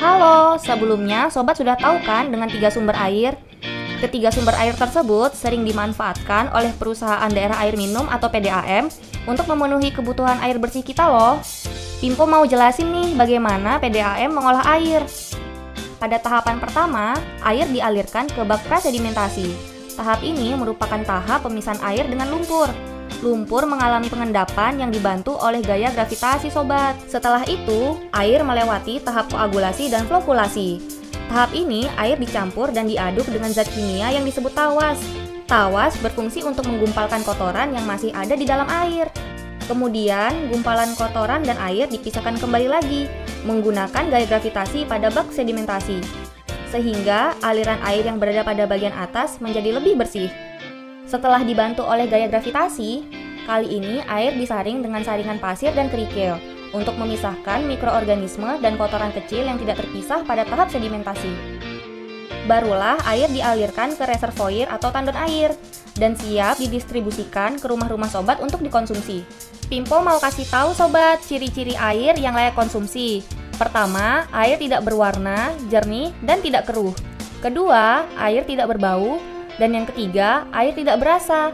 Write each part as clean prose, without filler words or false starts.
Halo, sebelumnya sobat sudah tahu kan dengan 3 sumber air? Ketiga sumber air tersebut sering dimanfaatkan oleh perusahaan daerah air minum atau PDAM untuk memenuhi kebutuhan air bersih kita loh. Pimpo mau jelasin nih bagaimana PDAM mengolah air. Pada tahapan pertama, air dialirkan ke bak prasedimentasi. Tahap ini merupakan tahap pemisahan air dengan lumpur. Lumpur mengalami pengendapan yang dibantu oleh gaya gravitasi sobat. Setelah itu, air melewati tahap koagulasi dan flokulasi. Tahap ini, air dicampur dan diaduk dengan zat kimia yang disebut tawas. Tawas berfungsi untuk menggumpalkan kotoran yang masih ada di dalam air. Kemudian, gumpalan kotoran dan air dipisahkan kembali lagi menggunakan gaya gravitasi pada bak sedimentasi. Sehingga aliran air yang berada pada bagian atas menjadi lebih bersih. Setelah dibantu oleh gaya gravitasi, kali ini air disaring dengan saringan pasir dan kerikil untuk memisahkan mikroorganisme dan kotoran kecil yang tidak terpisah pada tahap sedimentasi. Barulah air dialirkan ke reservoir atau tandon air dan siap didistribusikan ke rumah-rumah sobat untuk dikonsumsi. Pimpo mau kasih tahu sobat ciri-ciri air yang layak konsumsi. Pertama, air tidak berwarna, jernih, dan tidak keruh. Kedua, air tidak berbau. Dan yang ketiga, air tidak berasa.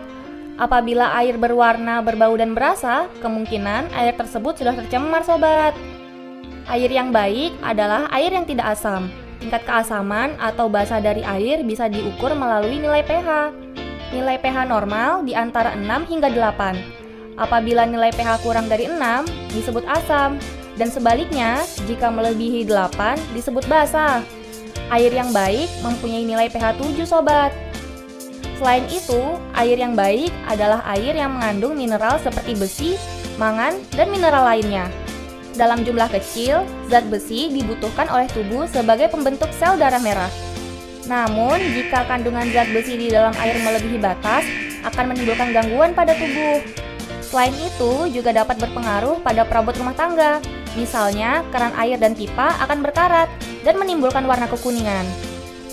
Apabila air berwarna, berbau, dan berasa, kemungkinan air tersebut sudah tercemar sobat. Air yang baik adalah air yang tidak asam. Tingkat keasaman atau basa dari air bisa diukur melalui nilai pH. Nilai pH normal di antara 6 hingga 8. Apabila nilai pH kurang dari 6, disebut asam. Dan sebaliknya, jika melebihi 8, disebut basa. Air yang baik mempunyai nilai pH 7 sobat. Selain itu, air yang baik adalah air yang mengandung mineral seperti besi, mangan, dan mineral lainnya. Dalam jumlah kecil, zat besi dibutuhkan oleh tubuh sebagai pembentuk sel darah merah. Namun, jika kandungan zat besi di dalam air melebihi batas, akan menimbulkan gangguan pada tubuh. Selain itu, juga dapat berpengaruh pada perabot rumah tangga. Misalnya, keran air dan pipa akan berkarat dan menimbulkan warna kekuningan.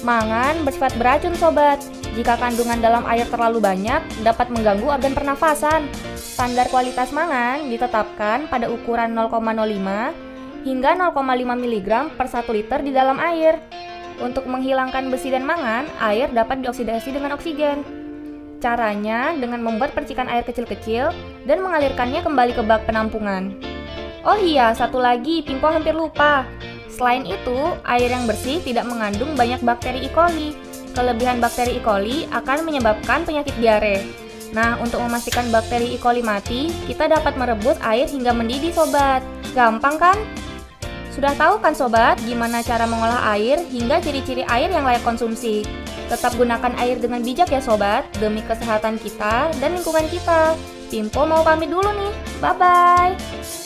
Mangan bersifat beracun sobat. Jika kandungan dalam air terlalu banyak, dapat mengganggu organ pernafasan. Standar kualitas mangan ditetapkan pada ukuran 0,05 hingga 0,5 mg per 1 liter di dalam air. Untuk menghilangkan besi dan mangan, air dapat dioksidasi dengan oksigen. Caranya dengan membuat percikan air kecil-kecil dan mengalirkannya kembali ke bak penampungan. Oh iya, satu lagi, Pimpo hampir lupa. Selain itu, air yang bersih tidak mengandung banyak bakteri E. coli. Kelebihan bakteri E. coli akan menyebabkan penyakit diare. Nah, untuk memastikan bakteri E. coli mati, kita dapat merebus air hingga mendidih sobat. Gampang kan? Sudah tahu kan sobat, gimana cara mengolah air hingga ciri-ciri air yang layak konsumsi? Tetap gunakan air dengan bijak ya sobat, demi kesehatan kita dan lingkungan kita. Pimpo mau pamit dulu nih, bye-bye!